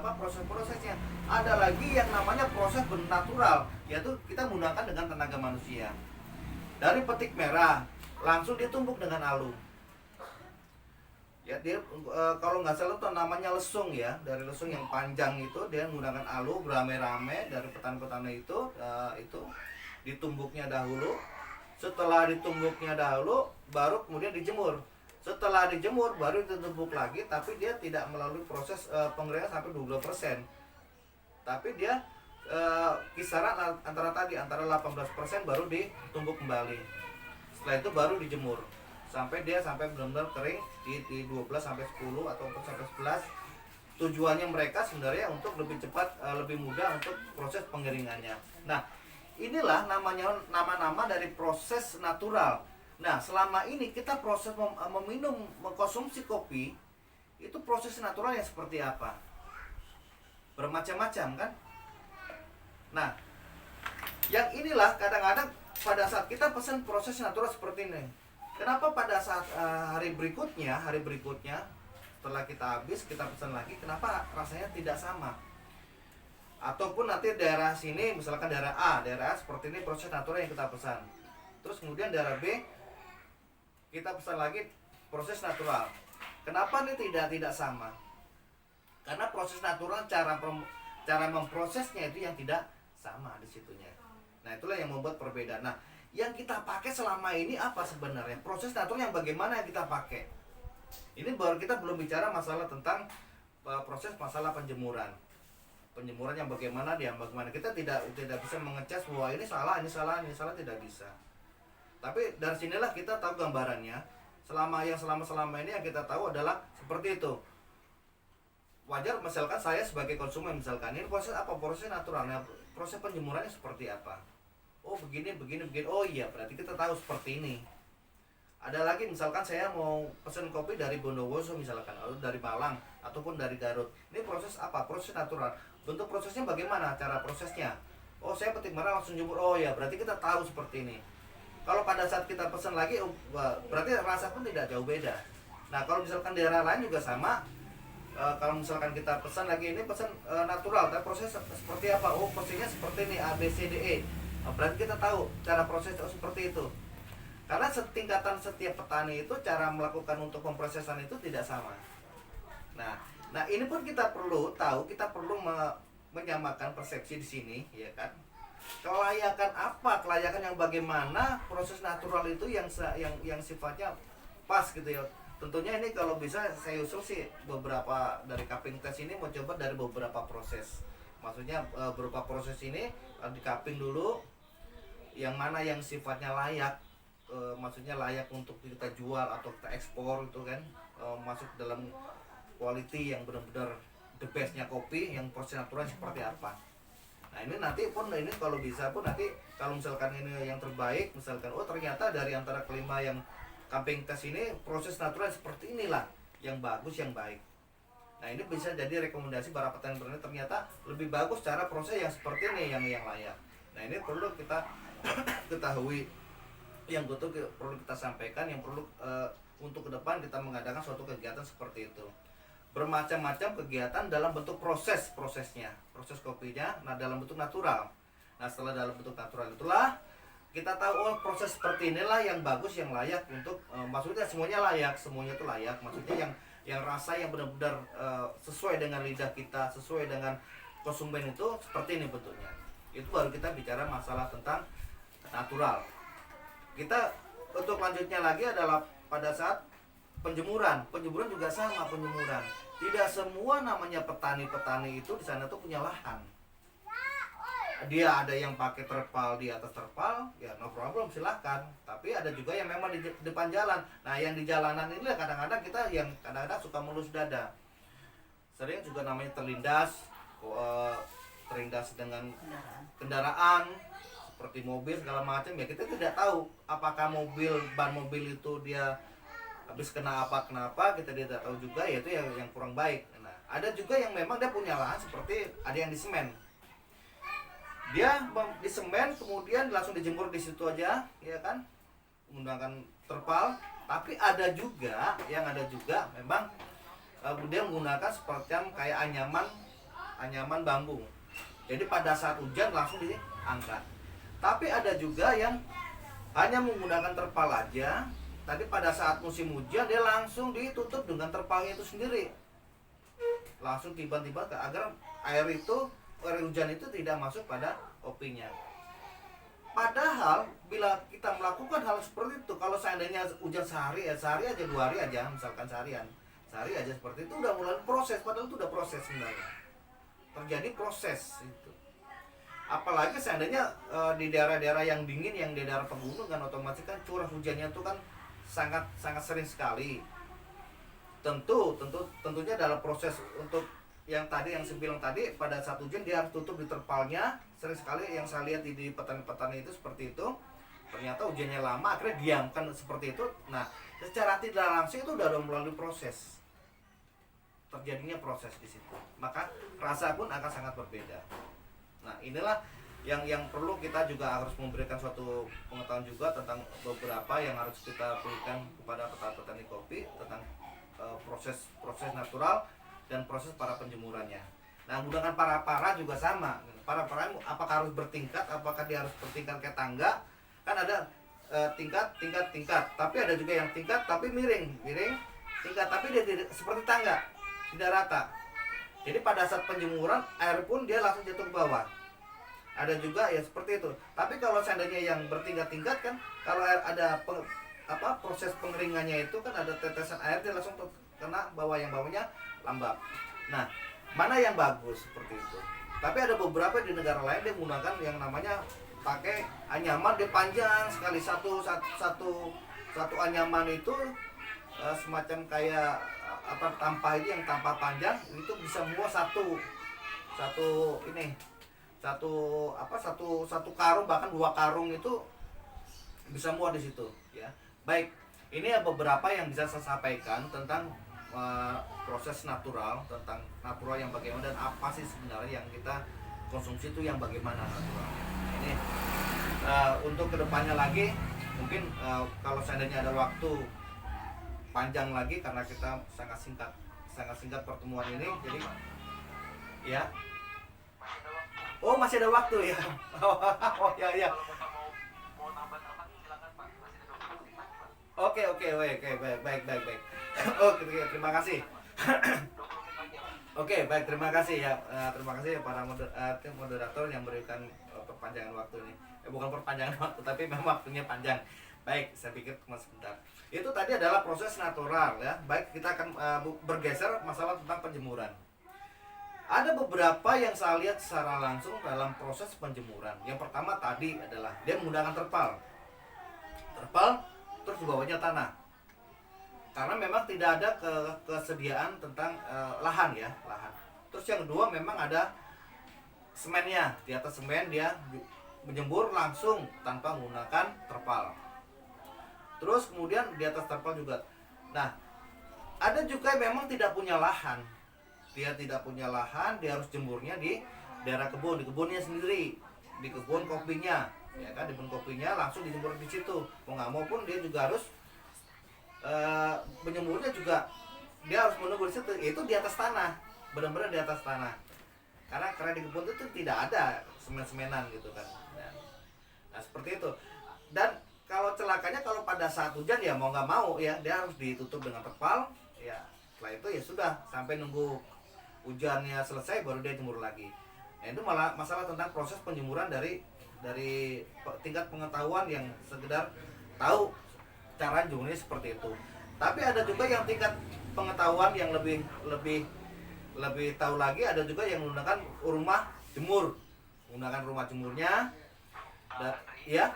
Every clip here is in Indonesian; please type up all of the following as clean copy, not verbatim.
apa proses-prosesnya. Ada lagi yang namanya proses natural, yaitu kita menggunakan dengan tenaga manusia. Dari petik merah langsung ditumbuk dengan alu. Ya dia kalau nggak salah tuh namanya lesung ya, dari lesung yang panjang itu dia menggunakan alu beramai-ramai dari petani-petani itu ditumbuknya dahulu. Setelah ditumbuknya dahulu baru kemudian dijemur. Setelah dijemur baru ditumbuk lagi, tapi dia tidak melalui proses pengeringan sampai 20%. Tapi dia kisaran antara 18% baru ditumbuk kembali. Setelah itu baru dijemur sampai benar-benar kering di 12 sampai 10 atau 4 sampai 11. Tujuannya mereka sebenarnya untuk lebih cepat, lebih mudah untuk proses pengeringannya. Nah, inilah namanya nama-nama dari proses natural. Nah, selama ini kita proses meminum, mengkonsumsi kopi itu proses natural yang seperti apa? Bermacam-macam kan? Nah, yang inilah kadang-kadang pada saat kita pesan proses natural seperti ini. Kenapa pada saat hari berikutnya setelah kita habis kita pesan lagi, kenapa rasanya tidak sama? Ataupun nanti daerah sini, misalkan daerah A seperti ini proses natural yang kita pesan. Terus kemudian daerah B kita pesan lagi proses natural. Kenapa ini tidak sama? Karena proses natural cara memprosesnya itu yang tidak sama di situnya. Nah, itulah yang membuat perbedaan. Nah, yang kita pakai selama ini apa sebenarnya? Proses natural yang bagaimana yang kita pakai? Ini baru kita belum bicara masalah tentang proses masalah penjemuran. Penjemuran yang bagaimana kita tidak bisa mengecas bahwa ini salah tidak bisa. Tapi dari sinilah kita tahu gambarannya. Selama ini yang kita tahu adalah seperti itu. Wajar misalkan saya sebagai konsumen misalkan ini proses apa? Proses naturalnya, proses penjemurannya seperti apa? Oh begini. Oh iya, berarti kita tahu seperti ini. Ada lagi misalkan saya mau pesen kopi dari Bondowoso misalkan, atau dari Malang ataupun dari Garut. Ini proses apa? Proses natural. Bentuk prosesnya bagaimana? Cara prosesnya? Oh saya petik merah langsung jemur. Oh ya, berarti kita tahu seperti ini. Kalau pada saat kita pesen lagi, berarti rasa pun tidak jauh beda. Nah kalau misalkan daerah lain juga sama. Kalau misalkan kita pesan lagi ini pesan natural, tapi proses seperti apa? Oh prosesnya seperti ini A B C D E. Berarti kita tahu cara proses seperti itu. Karena setingkatan setiap petani itu cara melakukan untuk pemprosesan itu tidak sama. Nah ini pun kita perlu tahu, kita perlu menyamakan persepsi di sini, ya kan? Kelayakan apa? Kelayakan yang bagaimana proses natural itu yang sifatnya pas gitu ya. Tentunya ini kalau bisa saya usul sih beberapa dari cupping test ini mau coba dari beberapa proses. Maksudnya beberapa proses ini di cupping dulu, yang mana yang sifatnya layak, maksudnya layak untuk kita jual atau kita ekspor itu kan, masuk dalam quality yang benar-benar the bestnya kopi yang proses natural seperti apa. Nah ini nanti pun ini kalau bisa pun nanti kalau misalkan ini yang terbaik misalkan oh ternyata dari antara kelima yang cupping test ini proses natural seperti inilah yang bagus yang baik. Nah ini bisa jadi rekomendasi para petani ternyata lebih bagus cara proses yang seperti ini yang layak. Nah ini perlu kita ketahui, yang betul perlu kita sampaikan, yang perlu untuk ke depan kita mengadakan suatu kegiatan seperti itu. Bermacam-macam kegiatan dalam bentuk proses kopinya, nah dalam bentuk natural. Nah setelah dalam bentuk natural itulah kita tahu oh proses seperti inilah yang bagus yang layak untuk maksudnya semuanya layak, semuanya itu layak, maksudnya yang rasa yang benar-benar sesuai dengan lidah kita, sesuai dengan konsumen itu seperti ini bentuknya. Itu baru kita bicara masalah tentang natural. Kita untuk lanjutnya lagi adalah pada saat penjemuran juga sama penjemuran. Tidak semua namanya petani itu di sana tuh punya lahan. Dia ada yang pakai terpal di atas terpal, ya no problem silahkan. Tapi ada juga yang memang di depan jalan. Nah yang di jalanan ini kadang-kadang kita yang kadang-kadang suka mulus dada. Sering juga namanya terlindas dengan kendaraan seperti mobil segala macam ya kita tidak tahu apakah ban mobil itu dia habis kenapa kita tidak tahu juga, yaitu yang kurang baik. Nah ada juga yang memang dia punya lahan seperti ada yang di semen. Dia di semen kemudian langsung dijemur di situ aja, ya kan, menggunakan terpal. Tapi ada juga memang dia menggunakan seperti kayak anyaman anyaman bambu. Jadi pada saat hujan langsung diangkat. Tapi ada juga yang hanya menggunakan terpal aja. Tadi pada saat musim hujan dia langsung ditutup dengan terpalnya itu sendiri. Langsung tiba-tiba agar air hujan itu tidak masuk pada kopinya. Padahal bila kita melakukan hal seperti itu, kalau seandainya hujan sehari aja, 2 hari aja, misalkan sehari aja seperti itu udah mulai proses, padahal itu udah proses sebenarnya. Terjadi proses itu. Apalagi seandainya di daerah-daerah yang dingin, yang di daerah pegunungan, otomatis kan curah hujannya itu kan sangat sering sekali. Tentunya dalam proses untuk yang saya bilang tadi, pada saat hujan dia harus tutup di terpalnya. Sering sekali yang saya lihat di petani-petani itu seperti itu. Ternyata hujannya lama, akhirnya diamkan seperti itu. Nah, secara tidak langsung itu udah melalui proses. Terjadinya proses di situ. Maka rasa pun akan sangat berbeda. Nah, inilah yang perlu kita juga harus memberikan suatu pengetahuan juga tentang beberapa yang harus kita berikan kepada petani kopi tentang proses natural dan proses para penjemurannya. Nah, menggunakan para juga sama. Para apakah harus bertingkat? Apakah dia harus bertingkat kayak tangga? Kan ada tingkat. Tapi ada juga yang tingkat tapi miring. Tingkat tapi dia seperti tangga, tidak rata. Jadi pada saat penjemuran air pun dia langsung jatuh ke bawah. Ada juga ya seperti itu. Tapi kalau seandainya yang bertingkat-tingkat kan, kalau ada proses pengeringannya itu kan ada tetesan air, dia langsung kena bawah, yang bawahnya lembab. Nah, mana yang bagus seperti itu. Tapi ada beberapa di negara lain dia menggunakan yang namanya pakai anyaman, dia panjang sekali, satu anyaman itu semacam kayak tampah ini, yang tampah panjang itu bisa muat satu karung, bahkan 2 karung itu bisa muat di situ ya. Baik, ini beberapa yang bisa saya sampaikan tentang proses natural, tentang natural yang bagaimana dan apa sih sebenarnya yang kita konsumsi itu yang bagaimana naturalnya. Ini untuk kedepannya lagi mungkin kalau seandainya ada waktu panjang lagi, karena kita sangat singkat pertemuan ini, jadi ya. Oh, masih ada waktu ya. Oh ya. Oke, baik. Oke, terima kasih. Oke, baik, terima kasih ya. Terima kasih para moderator yang memberikan perpanjangan waktu ini. Bukan perpanjangan waktu, tapi memang waktunya panjang. Baik, saya pikir cuma sebentar. Itu tadi adalah proses natural ya. Baik, kita akan bergeser masalah tentang penjemuran. Ada beberapa yang saya lihat secara langsung dalam proses penjemuran. Yang pertama tadi adalah dia menggunakan terpal, terus di bawahnya tanah. Karena memang tidak ada kesediaan tentang lahan. Terus yang kedua memang ada semennya. Di atas semen dia menjemur langsung tanpa menggunakan terpal. Terus kemudian di atas terpal juga. Nah, ada juga yang memang tidak punya lahan. Dia tidak punya lahan, dia harus jemurnya di daerah kebun, di kebunnya sendiri, di kebun kopinya, ya kan, di kebun kopinya langsung dijemur di situ. Mau nggak mau pun dia juga harus menjemurnya juga, dia harus menunggu di situ. Itu di atas tanah, benar-benar di atas tanah. Karena di kebun itu tidak ada semen-semenan gitu kan. Nah seperti itu. Dan kalau celakanya kalau pada saat hujan ya mau nggak mau ya dia harus ditutup dengan terpal. Ya setelah itu ya sudah sampai nunggu hujannya selesai baru dia jemur lagi. Nah, itu malah masalah tentang proses penjemuran dari tingkat pengetahuan yang sekedar tahu cara jemurnya seperti itu. Tapi ada juga yang tingkat pengetahuan yang lebih tahu lagi, ada juga yang menggunakan rumah jemur. Menggunakan rumah jemurnya. Dan ya.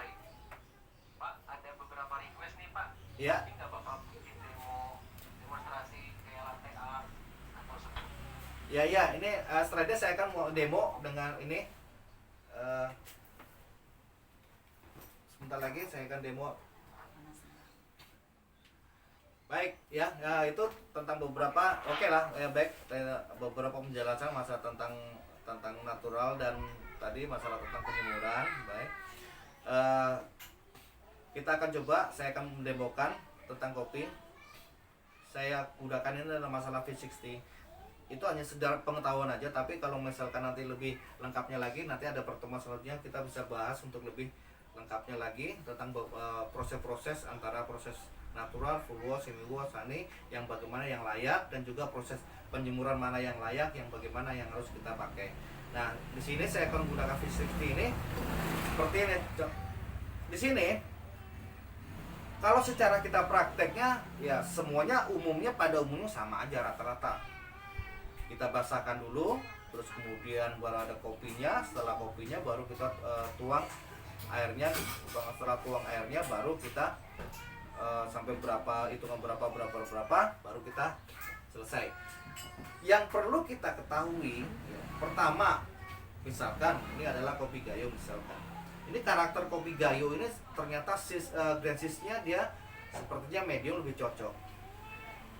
Pak, ada beberapa request nih, Pak. Ya. Jika Bapak bikin demonstrasi kayak lantai art atau Ya, ini setelah ini saya akan mau demo dengan ini. Sebentar lagi saya akan demo. Baik, ya itu tentang beberapa, oke lah, ya baik, beberapa penjelasan masalah tentang natural dan tadi masalah tentang penjemuran, baik. Kita akan coba, saya akan mendemokan tentang kopi. Saya gunakan ini adalah masalah V60. Itu hanya sekedar pengetahuan aja, tapi kalau misalkan nanti lebih lengkapnya lagi, nanti ada pertemuan selanjutnya kita bisa bahas untuk lebih lengkapnya lagi tentang proses-proses antara proses natural, full wash, semi wash, sunny, yang bagaimana yang layak, dan juga proses penjemuran mana yang layak, yang bagaimana yang harus kita pakai. Nah, di sini saya akan menggunakan V60 ini seperti ini. Di sini kalau secara kita prakteknya ya semuanya pada umumnya sama aja rata-rata. Kita basahkan dulu, terus kemudian baru ada kopinya. Setelah kopinya baru kita tuang airnya. Setelah tuang airnya baru kita sampai hitungan berapa baru kita selesai. Yang perlu kita ketahui ya, pertama, misalkan ini adalah kopi gayo misalkan. Ini karakter kopi gayo ini ternyata grensisnya dia sepertinya medium lebih cocok.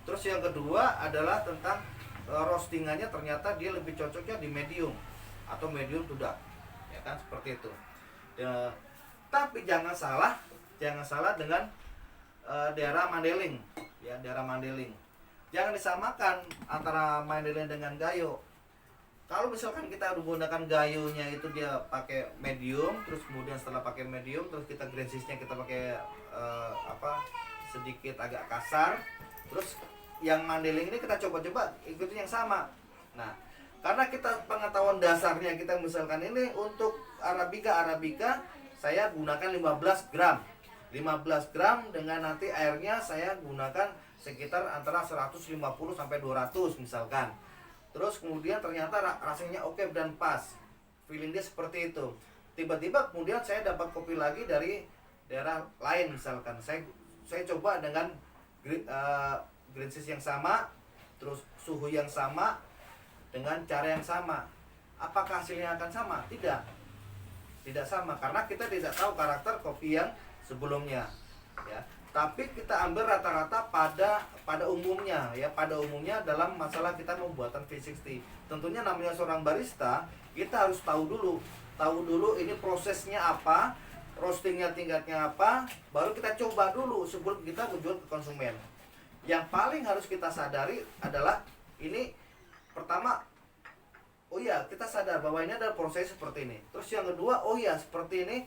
Terus yang kedua adalah tentang roastingannya, ternyata dia lebih cocoknya di medium atau medium to dark, ya kan, seperti itu. Tapi jangan salah dengan daerah Mandailing, ya, daerah Mandailing. Jangan disamakan antara Mandailing dengan gayo. Kalau misalkan kita menggunakan gayonya itu dia pakai medium, terus kemudian setelah pakai medium, terus kita grensisnya kita pakai sedikit agak kasar, terus yang Mandailing ini kita coba-coba ikutin yang sama. Nah, karena kita pengetahuan dasarnya kita misalkan ini untuk Arabica saya gunakan 15 gram. 15 gram dengan nanti airnya saya gunakan sekitar antara 150 sampai 200 misalkan. Terus kemudian ternyata rasanya oke dan pas. Feeling dia seperti itu. Tiba-tiba kemudian saya dapat kopi lagi dari daerah lain misalkan. Saya coba dengan grensis yang sama, terus suhu yang sama, dengan cara yang sama. Apakah hasilnya akan sama? Tidak sama, karena kita tidak tahu karakter kopi yang sebelumnya, ya. Tapi kita ambil rata-rata pada umumnya, ya, pada umumnya dalam masalah kita membuatan V60. Tentunya namanya seorang barista, kita harus tahu dulu ini prosesnya apa, roastingnya tingkatnya apa, baru kita coba dulu sebelum kita menjual ke konsumen. Yang paling harus kita sadari adalah ini pertama, oh ya, kita sadar bahwa ini adalah proses seperti ini. Terus yang kedua, oh ya, seperti ini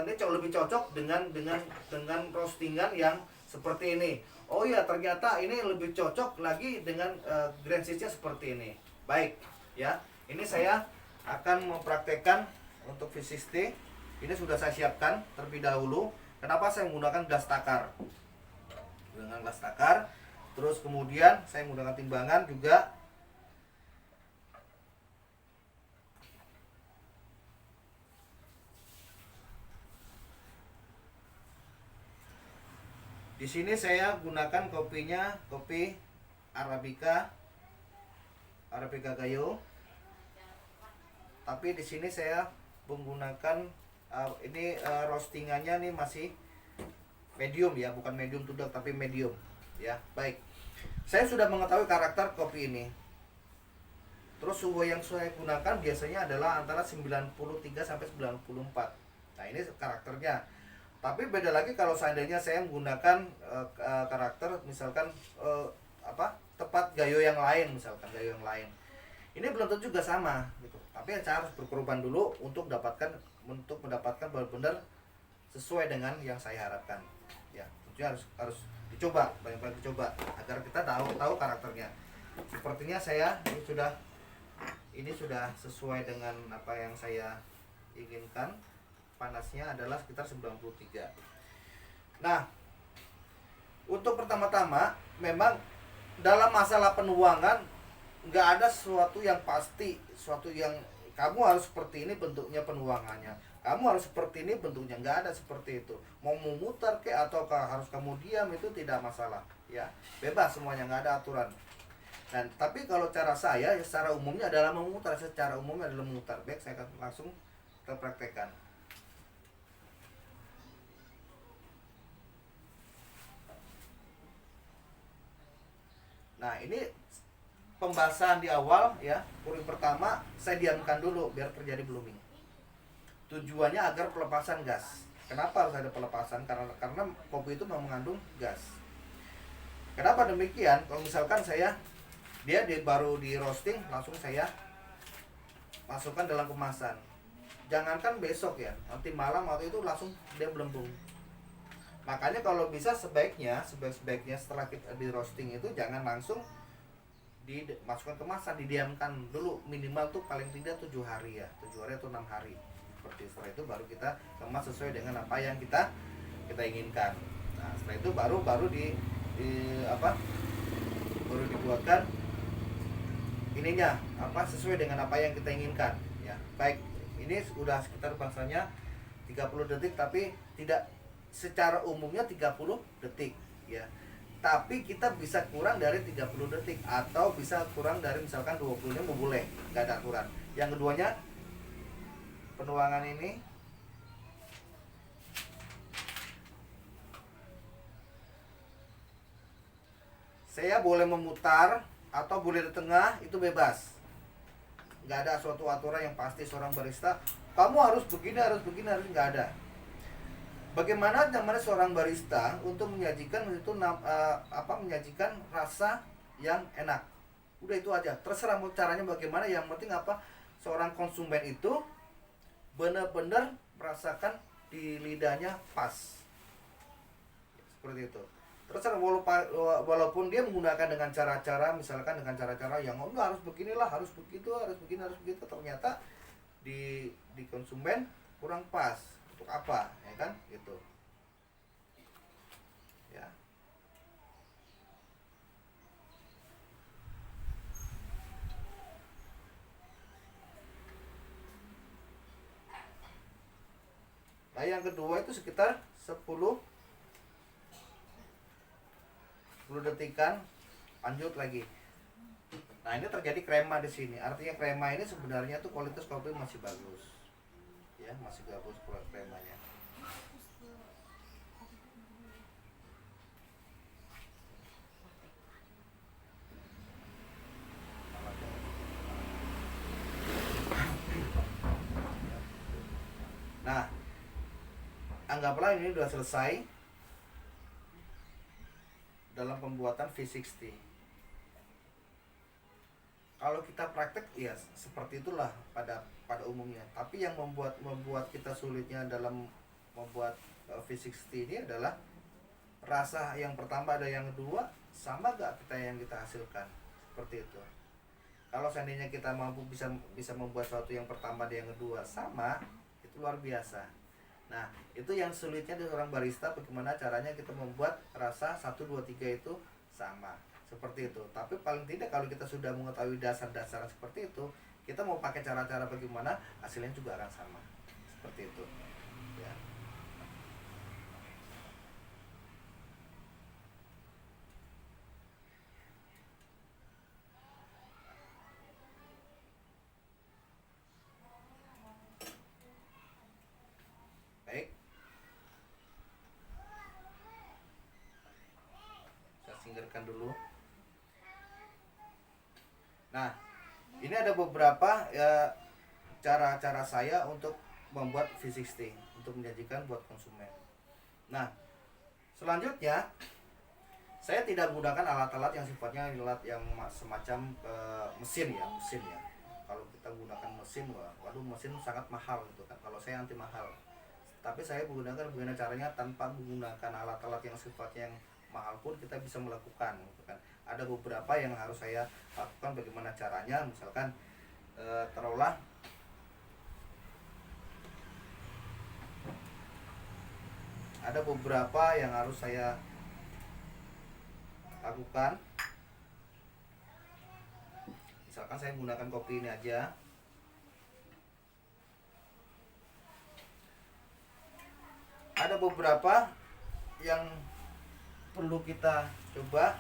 lebih cocok dengan roastingan yang seperti ini. Oh ya, ternyata ini lebih cocok lagi dengan grensisnya seperti ini. Baik, ya. Ini saya akan mempraktekkan untuk V60. Ini sudah saya siapkan terlebih dahulu. Kenapa saya menggunakan gelas takar? Dengan gelas takar. Terus kemudian saya menggunakan timbangan juga. Di sini saya gunakan kopinya, kopi Arabica Gayo. Tapi di sini saya menggunakan roastingannya nih masih medium, ya, bukan medium to dark tapi medium, ya. Baik. Saya sudah mengetahui karakter kopi ini. Terus suhu yang saya gunakan biasanya adalah antara 93 sampai 94. Nah, ini karakternya. Tapi beda lagi kalau seandainya saya menggunakan karakter misalkan tepat gayo yang lain, misalkan gayo yang lain. Ini belum tentu juga sama gitu. Tapi saya harus berkorban dulu untuk mendapatkan benar-benar sesuai dengan yang saya harapkan. Ya, tentunya harus dicoba, banyak-banyak dicoba agar kita tahu karakternya. Sepertinya ini sudah sesuai dengan apa yang saya inginkan. Panasnya adalah sekitar 93. Nah, untuk pertama-tama memang dalam masalah penuangan nggak ada sesuatu yang pasti, sesuatu yang kamu harus seperti ini bentuknya penuangannya, kamu harus seperti ini bentuknya, nggak ada seperti itu. Mau memutar atau harus kamu diam, itu tidak masalah, ya, bebas semuanya, nggak ada aturan. Dan tapi kalau cara saya secara umumnya adalah memutar, baik, saya akan langsung kita praktekkan. Nah, ini pembasahan di awal, ya. Pouring pertama saya diamkan dulu biar terjadi blooming. Tujuannya agar pelepasan gas. Kenapa harus ada pelepasan? Karena kopi itu mengandung gas. Kenapa demikian? Kalau misalkan saya Dia baru di roasting langsung saya masukkan dalam kemasan. Jangankan besok ya, nanti malam waktu itu langsung dia belembung. Makanya kalau bisa sebaiknya setelah kita di roasting itu jangan langsung dimasukkan kemasan, didiamkan dulu minimal tuh paling tidak 7 hari ya, 7 hari atau 6 hari. Seperti setelah itu baru kita kemas sesuai dengan apa yang kita inginkan. Nah, setelah itu baru baru dibuatkan ininya sesuai dengan apa yang kita inginkan ya. Baik, ini sudah sekitar bangsanya 30 detik, tapi tidak secara umumnya 30 detik ya. Tapi kita bisa kurang dari 30 detik atau bisa kurang dari misalkan 20 nya boleh, nggak ada aturan. Yang keduanya penuangan ini saya boleh memutar atau boleh di tengah, itu bebas. Nggak ada suatu aturan yang pasti seorang barista kamu harus begini, harus nggak ada. Bagaimana namanya seorang barista untuk menyajikan itu menyajikan rasa yang enak. Udah itu aja. Terserah mau caranya bagaimana, yang penting seorang konsumen itu benar-benar merasakan di lidahnya pas. Seperti itu. Terserah walaupun dia menggunakan dengan cara-cara, misalkan dengan cara-cara yang enggak harus beginilah, harus begitu, harus begini, harus begitu, ternyata di konsumen kurang pas. Untuk apa, ya kan? Gitu. Ya. Nah, yang kedua itu sekitar 10 detikan, lanjut lagi. Nah, ini terjadi krema di sini. Artinya krema ini sebenarnya tuh kualitas kopi masih bagus. Ya, masih bagus kualitas kremanya. Nah, anggaplah ini sudah selesai dalam pembuatan V60. Kalau kita praktek ya seperti itulah pada umumnya. Tapi yang membuat kita sulitnya dalam membuat V60 ini adalah rasa yang pertama ada yang kedua sama gak yang kita hasilkan. Seperti itu. Kalau seandainya kita mampu bisa membuat sesuatu yang pertama dan yang kedua sama, itu luar biasa. Nah, itu yang sulitnya di seorang barista, bagaimana caranya kita membuat rasa 1, 2, 3 itu sama. Seperti itu. Tapi paling tidak kalau kita sudah mengetahui dasar-dasar seperti itu, kita mau pakai cara-cara bagaimana, hasilnya juga akan sama. Seperti itu. Ya. Baik. Saya singkirkan dulu. Nah, ini ada beberapa ya cara-cara saya untuk membuat V60 untuk menyajikan buat konsumen. Nah, selanjutnya saya tidak menggunakan alat-alat yang sifatnya alat yang semacam mesin ya. Kalau kita gunakan mesin, waduh mesin sangat mahal gitu kan. Kalau saya anti mahal. Tapi saya menggunakan bagaimana caranya tanpa menggunakan alat-alat yang sifatnya yang mahal pun kita bisa melakukan gitu kan. Ada beberapa yang harus saya lakukan bagaimana caranya, misalkan taruhlah ada beberapa yang harus saya lakukan. Misalkan saya menggunakan kopi ini aja. Ada beberapa yang perlu kita coba.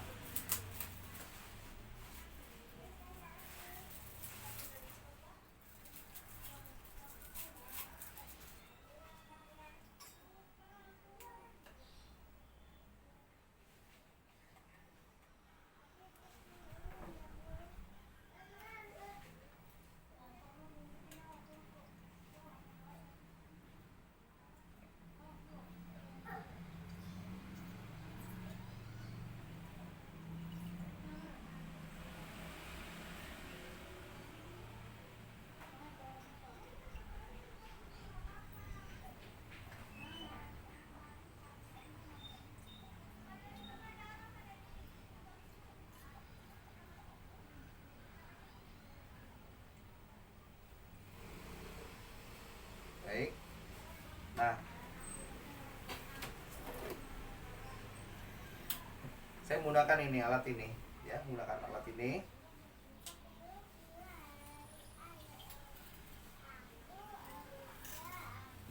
saya menggunakan ini, alat ini ya, menggunakan alat ini.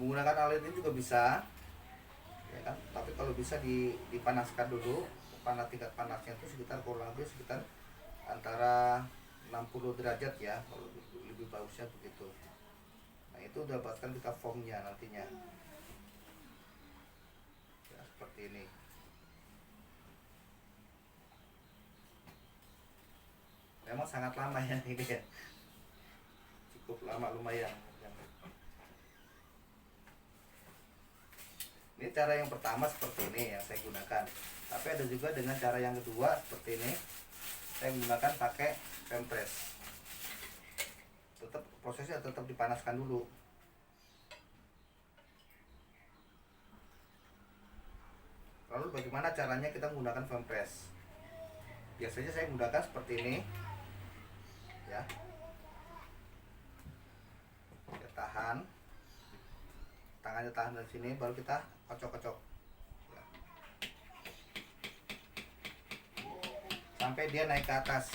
Menggunakan alat ini juga bisa ya kan, tapi kalau bisa dipanaskan dulu. Tingkat panasnya itu sekitar kurang lebih sekitar antara 60 derajat ya, kalau lebih bagusnya begitu. Nah itu dapatkan kita foamnya nantinya ya, seperti ini. Memang sangat lama ya ini ya, cukup lama lumayan. Ini cara yang pertama seperti ini yang saya gunakan. Tapi ada juga dengan cara yang kedua seperti ini. Saya menggunakan pakai Fempress. Tetap prosesnya tetap dipanaskan dulu. Lalu bagaimana caranya kita menggunakan Fempress? Biasanya saya menggunakan seperti ini. Ya. Kita tahan. Tangannya tahan dari sini, baru kita kocok-kocok ya, sampai dia naik ke atas.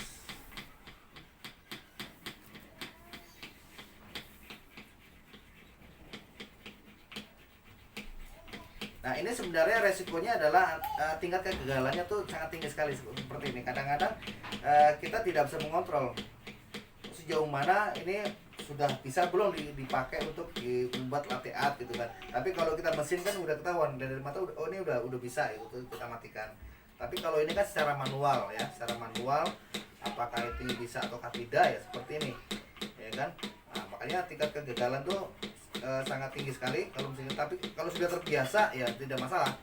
Nah ini sebenarnya resikonya adalah tingkat kegagalannya tuh sangat tinggi sekali seperti ini. Kadang-kadang kita tidak bisa mengontrol sejauh mana ini sudah bisa belum dipakai untuk dibuat latte art gitu kan. Tapi kalau kita mesin kan udah ketahuan dari mata, oh ini udah bisa itu kita matikan. Tapi kalau ini kan secara manual ya, secara manual apakah itu bisa ataukah tidak ya seperti ini ya kan. Nah, makanya tingkat kegagalan tuh sangat tinggi sekali kalau misalnya, tapi kalau sudah terbiasa ya tidak masalah.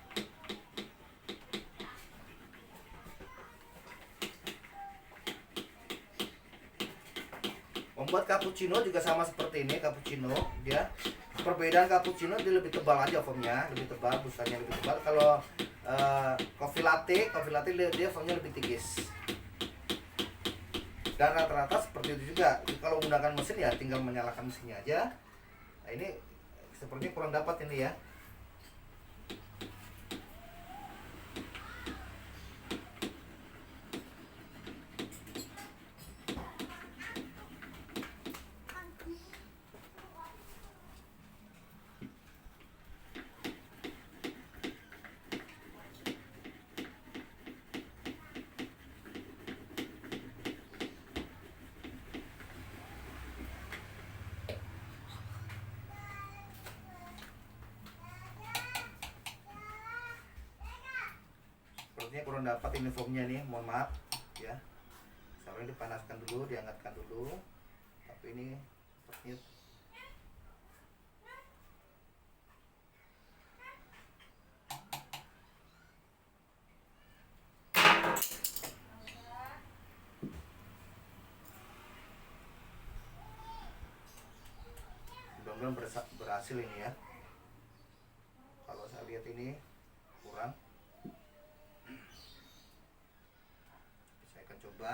Membuat cappuccino juga sama seperti ini. Cappuccino dia perbedaan cappuccino dia lebih tebal aja foamnya, lebih tebal, busanya lebih tebal. Kalau coffee latte dia foamnya lebih tipis. Dan rata-rata seperti itu juga. Kalau menggunakan mesin ya tinggal menyalakan mesinnya aja. Nah ini sepertinya kurang dapat ini ya. Sepertinya kurang dapat ini foamnya nih, mohon maaf ya. Sekarang dipanaskan dulu, dihangatkan dulu. Tapi ini sepertinya mudah-mudahan berhasil ini ya. Kalau saya lihat ini kurang, saya akan coba.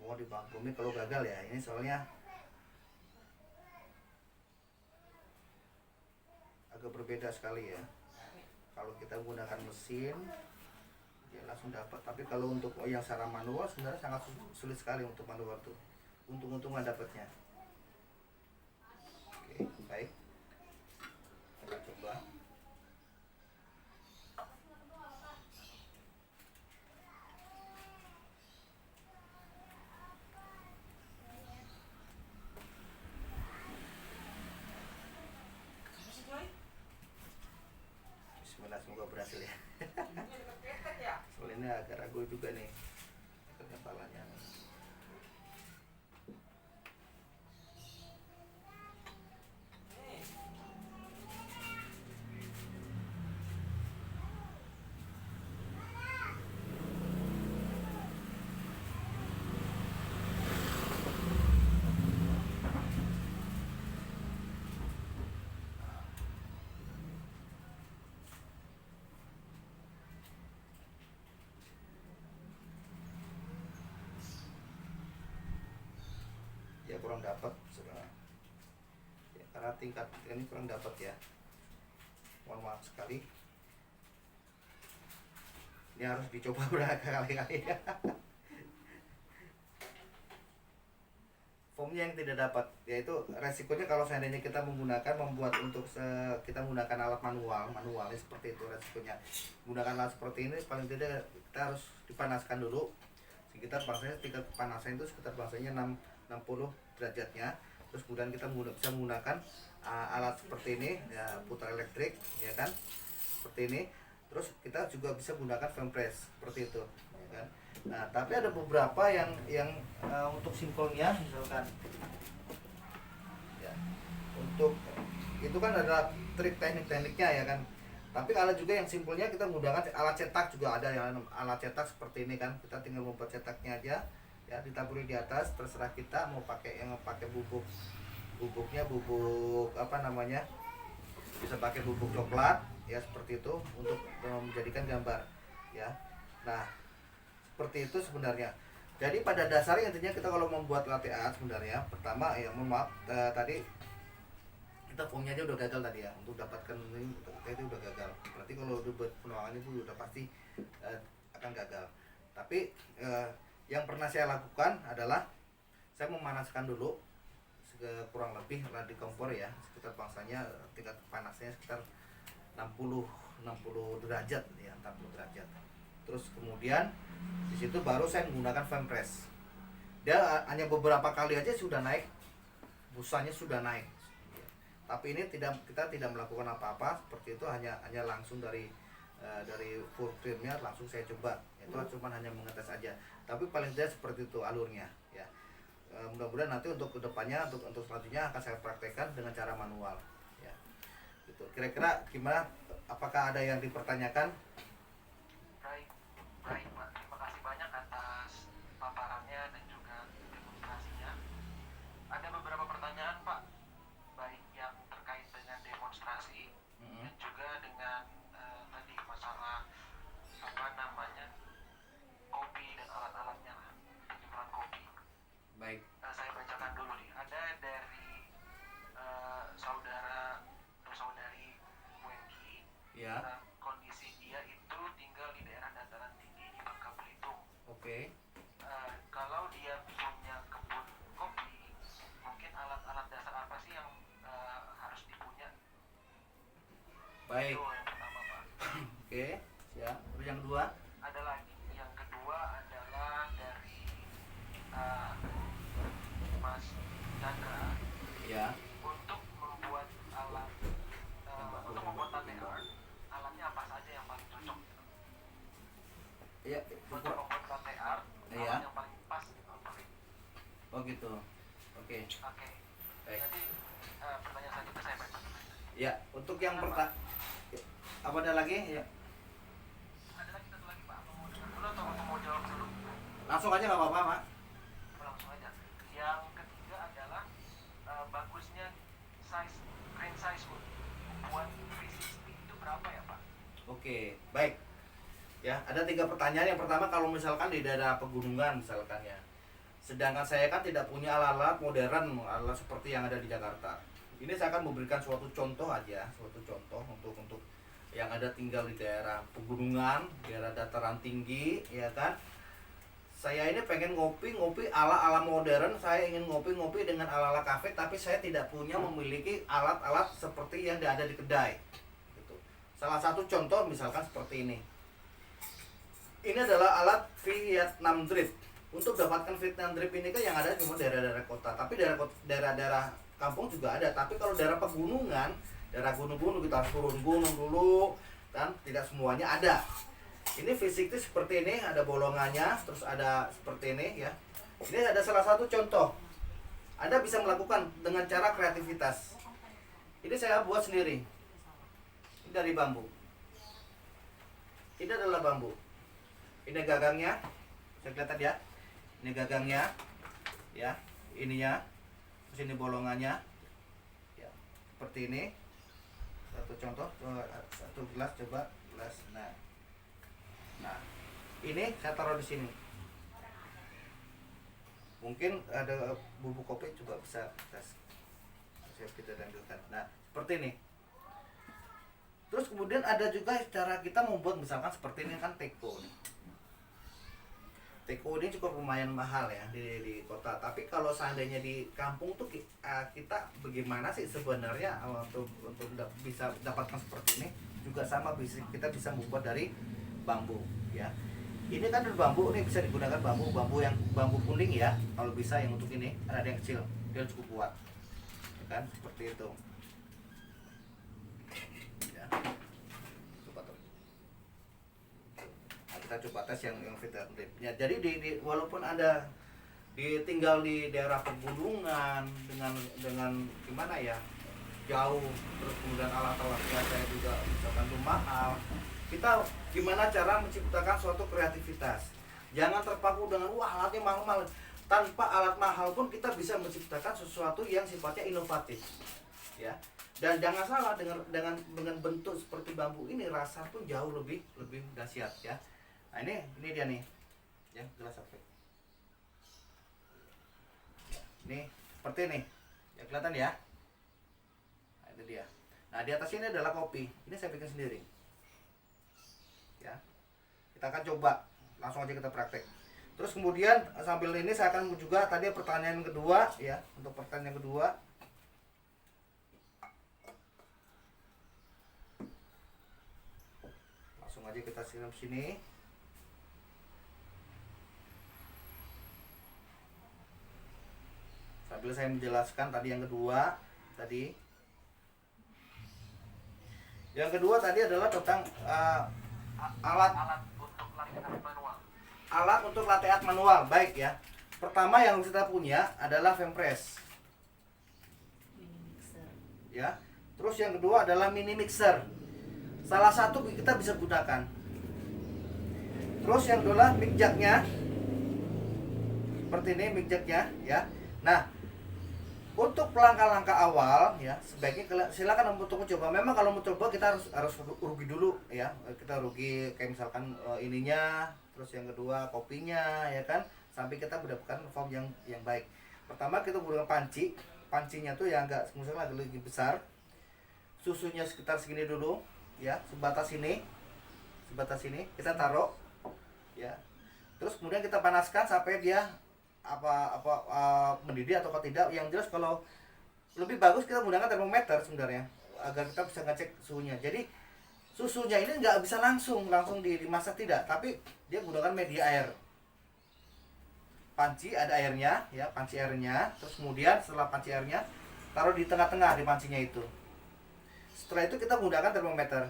Mau dimaklumi kalau gagal ya, ini soalnya agak berbeda sekali ya. Kalau kita menggunakan mesin ya langsung dapat, tapi kalau untuk yang secara manual sebenarnya sangat sulit sekali untuk manual tuh. Untung-untungan dapatnya. Oke, baik. Kita coba. Bismillah, semoga berhasil ya. Soalnya ini agak ragu juga nih ketebalannya. dia kurang dapat saudara. Ya, karena tingkat ini kurang dapat ya, mohon maaf sekali. Ini harus dicoba berkali-kali ya. Formnya yang tidak dapat, yaitu resikonya kalau seandainya kita membuat untuk kita menggunakan alat manualnya seperti itu resikonya. Menggunakan alat seperti ini paling tidak kita harus dipanaskan dulu sekitar bangsanya, tingkat kepanasan itu sekitar bangsanya 60 derajatnya. Terus kemudian kita bisa menggunakan alat seperti ini ya, putar elektrik ya kan, seperti ini. Terus kita juga bisa menggunakan flame press seperti itu ya kan. Nah, tapi ada beberapa yang untuk simpelnya misalkan ya, untuk itu kan ada trik tekniknya ya kan. Tapi ada juga yang simpelnya kita menggunakan alat cetak, juga ada yang alat cetak seperti ini kan. Kita tinggal membuat cetaknya aja ya, ditaburi di atas, terserah kita mau pakai bubuknya bubuk apa namanya, bisa pakai bubuk coklat ya seperti itu untuk menjadikan gambar ya. Nah, seperti itu sebenarnya. Jadi pada dasarnya intinya kita kalau membuat latte art sebenarnya pertama ya, mohon maaf tadi kita formnya aja udah gagal tadi ya, untuk dapatkan ini itu udah gagal. Berarti kalau udah buat penuangan itu udah pasti akan gagal. Tapi yang pernah saya lakukan adalah saya memanaskan dulu kurang lebih di kompor ya, sekitar bangsanya tingkat panasnya sekitar 60 derajat ya, 60 derajat. Terus kemudian di situ baru saya menggunakan flame press. Dia hanya beberapa kali aja sudah naik, busanya sudah naik. Tapi ini kita tidak melakukan apa-apa seperti itu, hanya langsung dari full creamnya langsung saya coba. Itu cuma hanya mengetes aja. Tapi paling tidak seperti itu alurnya ya. Mudah-mudahan nanti untuk kedepannya untuk selanjutnya akan saya praktekkan dengan cara manual ya. Gitu. Kira-kira gimana? Apakah ada yang dipertanyakan? Baik, baik Pak. Terima kasih banyak atas paparannya dan juga demonstrasinya. Ada beberapa pertanyaan Pak, baik yang terkait dengan demonstrasi dan juga dengan tadi masalah apa namanya kopi dan alat-alatnya lah, penjualan kopi. Baik. Saya bacakan dulu nih. Ada dari saudara atau saudari Wendy. Ya. Kondisi dia itu tinggal di daerah dataran tinggi di Bangka Belitung. Oke. Kalau dia punya kebun kopi, mungkin alat-alat dasar apa sih yang harus dipunya? Baik. Itu yang pertama Pak. Oke. Ya. Terus yang kedua? Ada lagi. Yang kedua adalah dari Mas Chandra. Ya. Untuk membuat alat untuk membuat latte art, alatnya apa saja yang paling cocok? Iya. Untuk membuat latte art, Iya. alat yang paling pas apa? Oh gitu. Oke. Oke. Baik. Jadi pertanyaan selanjutnya saya baca. Ya, untuk yang pertama apa ada lagi? Ya. Ada lagi satu lagi Pak, mau dengar dulu atau mau jawab dulu? Langsung aja nggak apa-apa, Pak. Langsung aja. Yang ketiga adalah bagusnya size grain size wood buat 360 itu berapa ya Pak? Oke, baik. Ya, ada 3 pertanyaan. Yang pertama, kalau misalkan di daerah pegunungan misalkan ya. Sedangkan saya kan tidak punya alat-alat modern, alat seperti yang ada di Jakarta. Ini saya akan memberikan suatu contoh aja, suatu contoh untuk yang ada tinggal di daerah pegunungan, daerah dataran tinggi, ya kan. Saya ini pengen ngopi ala-ala modern, saya ingin ngopi dengan ala-ala kafe, tapi saya tidak punya memiliki alat-alat seperti yang ada di kedai. Gitu. Salah satu contoh misalkan seperti ini. Ini adalah alat Vietnam drip. Untuk dapatkan Vietnam drip ini kan yang ada cuma daerah-daerah kota, tapi daerah-daerah kampung juga ada. Tapi kalau daerah pegunungan, daerah gunung-gunung kita harus turun gunung dulu, kan tidak semuanya ada. Ini fisiknya seperti ini, ada bolongannya, terus ada seperti ini ya. Ini ada salah satu contoh. Anda bisa melakukan dengan cara kreativitas. Ini saya buat sendiri. Ini dari bambu. Ini adalah bambu. Ini gagangnya. Saya kelihatan ya. Ini gagangnya. Ya, ininya. Terus ini bolongannya. Ya, seperti ini. Satu contoh, satu gelas, coba gelas. Nah, ini saya taruh di sini. Mungkin ada bubuk kopi juga bisa kita tampilkan. Nah, seperti ini. Terus kemudian ada juga cara kita membuat misalkan seperti ini kan teko nih. Teko ini cukup lumayan mahal ya di kota. Tapi kalau seandainya di kampung tuh kita bagaimana sih sebenarnya untuk bisa dapatkan seperti ini? Juga sama kita bisa membuat dari bambu ya. Ini kan dari bambu nih, bisa digunakan bambu kuning ya. Kalau bisa yang untuk ini, ada yang kecil, dia cukup kuat. Ya kan seperti itu. Ya. Coba tuh. Nah, kita coba tes yang fitur ya. Jadi walaupun ada tinggal di daerah pegunungan dengan gimana ya, jauh, terus kemudian alat-alatnya saya juga misalkan tuh mahal, kita gimana cara menciptakan suatu kreativitas. Jangan terpaku dengan wah alatnya mahal-mahal. Tanpa alat mahal pun kita bisa menciptakan sesuatu yang sifatnya inovatif ya. Dan jangan salah, dengan bentuk seperti bambu ini rasa pun jauh lebih dahsyat ya. Nah ini dia nih ya, gelas apa ini seperti ini ya, kelihatan ya. Nah, itu dia. Nah di atas ini adalah kopi, ini saya bikin sendiri ya. Kita akan coba, langsung aja kita praktek. Terus kemudian sambil ini saya akan juga tadi pertanyaan kedua ya. Untuk pertanyaan kedua, langsung aja kita siram sini. Sambil saya menjelaskan tadi yang kedua tadi. Yang kedua tadi adalah tentang alat untuk latte art manual. Baik ya. Pertama yang kita punya adalah Fempress. Ya. Terus yang kedua adalah mini mixer. Salah satu kita bisa gunakan. Terus yang kedua mic jacknya. Seperti ini mic jacknya ya. Nah, untuk langkah-langkah awal ya, sebaiknya silakan untuk mencoba. Memang kalau mencoba kita harus rugi dulu ya. Kita rugi kayak misalkan ininya, terus yang kedua kopinya ya kan, sampai kita mendapatkan form yang baik. Pertama kita gunakan panci. Pancinya tuh yang agak misalnya agak lebih besar. Susunya sekitar segini dulu ya, sebatas ini kita taruh ya. Terus kemudian kita panaskan sampai dia mendidih atau tidak. Yang jelas kalau lebih bagus kita menggunakan termometer sebenarnya agar kita bisa ngecek suhunya. Jadi susunya ini nggak bisa langsung dimasak, tidak, tapi dia menggunakan media air. Panci ada airnya ya, panci airnya. Terus kemudian setelah panci airnya taruh di tengah-tengah di pancinya itu. Setelah itu kita menggunakan termometer.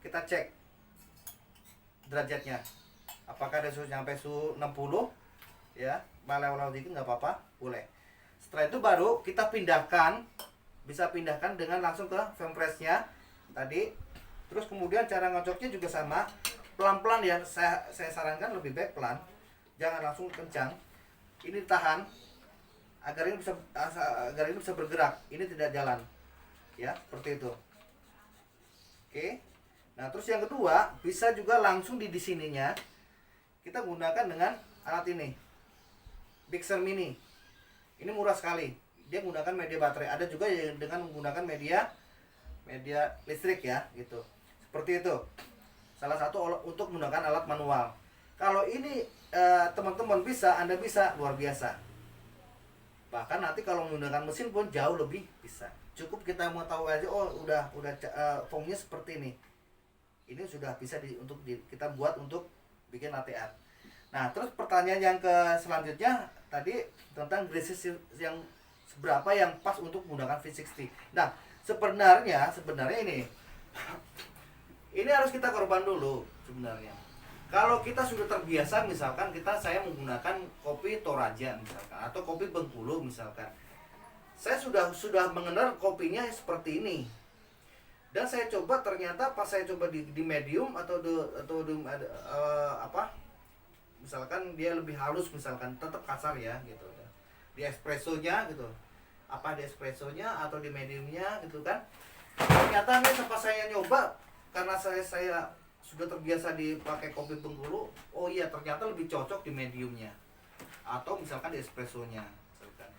Kita cek derajatnya. Apakah ada suhu sampai suhu 60 ya, malah dikit nggak apa-apa, boleh. Setelah itu baru kita bisa pindahkan dengan langsung ke Fempressnya tadi. Terus kemudian cara ngocoknya juga sama, pelan-pelan ya. Saya sarankan lebih baik pelan, jangan langsung kencang. Ini tahan agar ini bisa bergerak, ini tidak jalan ya, seperti itu. Oke. Nah terus yang kedua, bisa juga langsung di sininya kita gunakan dengan alat ini, mixer mini. Ini murah sekali, dia menggunakan media baterai. Ada juga yang dengan menggunakan media listrik ya, gitu. Seperti itu. Salah satu untuk menggunakan alat manual. Kalau ini teman-teman Anda bisa, luar biasa. Bahkan nanti kalau menggunakan mesin pun jauh lebih bisa. Cukup kita mau tahu aja, oh udah formnya seperti ini. Ini sudah bisa kita buat untuk bikin latte art. Nah, terus pertanyaan yang selanjutnya tadi tentang glacis yang seberapa yang pas untuk menggunakan V60. Nah, sebenarnya ini harus kita korban dulu sebenarnya. Kalau kita sudah terbiasa, misalkan saya menggunakan kopi Toraja misalkan, atau kopi Bengkulu misalkan, saya sudah mengenal kopinya seperti ini. Dan saya coba, ternyata pas saya coba di medium atau misalkan dia lebih halus, misalkan tetap kasar ya gitu. Di espressonya gitu, di espressonya atau di mediumnya gitu kan. Ternyata pas saya nyoba, karena saya sudah terbiasa dipakai kopi Bengkulu, oh iya ternyata lebih cocok di mediumnya. atau misalkan di espressonya misalkan.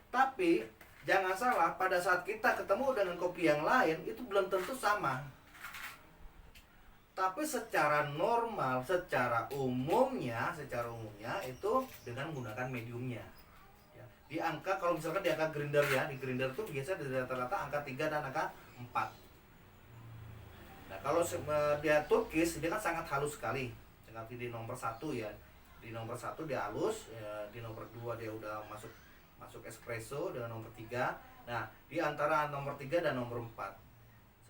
Tapi jangan salah, pada saat kita ketemu dengan kopi yang lain itu belum tentu sama. Tapi secara normal, secara umumnya itu dengan menggunakan mediumnya. Ya, di angka, kalau misalkan di angka grinder ya, di grinder itu biasa di rata-rata angka 3 dan angka 4. Nah, kalau dia Turkish, dia kan sangat halus sekali. Seperti di nomor 1 ya. Di nomor 1 dia halus, ya, di nomor 2 dia udah masuk espresso dengan nomor 3. Nah, di antara nomor 3 dan nomor 4.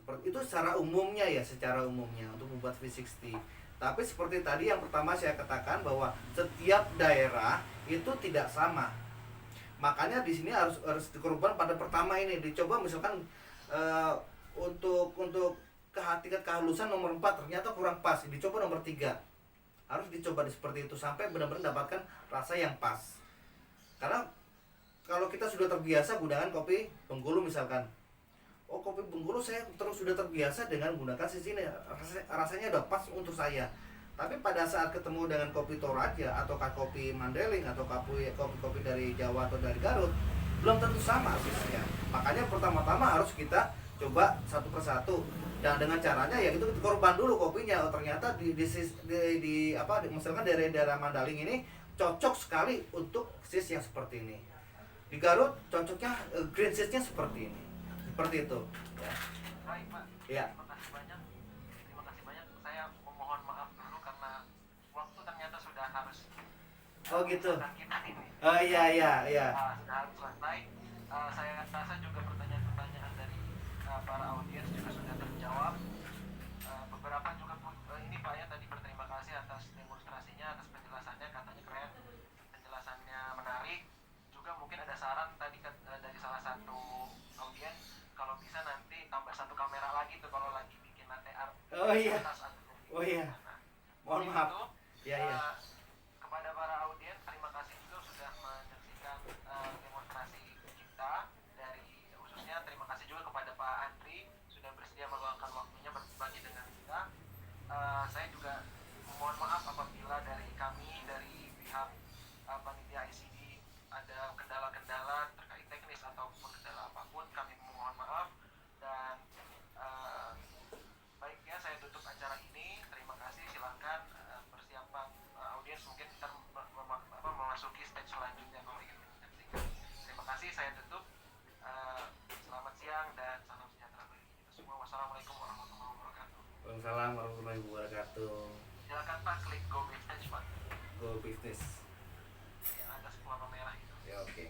Seperti itu secara umumnya ya, secara umumnya untuk membuat V60. Tapi seperti tadi yang pertama saya katakan bahwa setiap daerah itu tidak sama. Makanya di sini harus dikorban pada pertama ini dicoba misalkan untuk tingkat kehalusan nomor 4 ternyata kurang pas, dicoba nomor 3. Harus dicoba seperti itu sampai benar-benar mendapatkan rasa yang pas. Karena kalau kita sudah terbiasa gunakan kopi Bengkulu misalkan, oh kopi Bengkulu saya sudah terbiasa dengan menggunakan sisi ini, rasanya udah pas untuk saya. Tapi pada saat ketemu dengan kopi Toraja atau kopi Mandailing atau kopi dari Jawa atau dari Garut, belum tentu sama sisinya. Makanya pertama-tama harus kita coba satu persatu. Dan dengan caranya ya itu kita korban dulu kopinya. Oh, ternyata misalkan daerah Mandailing ini cocok sekali untuk sis yang seperti ini. Di Garut cocoknya green sisnya seperti ini. Seperti itu ya. Baik Pak, Ya. terima kasih banyak. Saya memohon maaf dulu karena waktu ternyata sudah harus Oh gitu. memisahkan kita ini. Oh iya. Sudah harus selesai. Saya rasa juga pertanyaan-pertanyaan dari para audiens juga sudah terjawab. Beberapa juga ini Pak ya tadi berterima kasih atas demonstrasinya, atas penjelasannya, katanya keren, penjelasannya menarik. Juga mungkin ada saran tadi dari salah satu audiens, kalau bisa nanti tambah 1 kamera lagi tuh kalau lagi bikin latte art. Oh iya. Nah, Oh iya. Mohon mungkin maaf. itu, Ya. kepada para audiens terima kasih juga sudah menyaksikan demonstrasi kita. Dari khususnya terima kasih juga kepada Pak Andri sudah bersedia meluangkan waktunya berbagi dengan kita. Saya juga mohon maaf apabila dari kami dari pihak panitia ICD ada kendala-kendala terkait teknis ataupun kendala apapun, kami mohon maaf. Dan baik ya, saya tutup acara ini. Terima kasih. Silakan persiapan audiens mungkin kita memasuki stage selanjutnya kalau ingin menyaksikan. Terima kasih. Saya tutup. Selamat siang dan salam sejahtera bagi kita semua. Wassalamualaikum warahmatullahi wabarakatuh. Waalaikumsalam warahmatullahi wabarakatuh. Silakan Pak klik go backstage Pak Go business. yang ada 10 merah itu. Ya oke.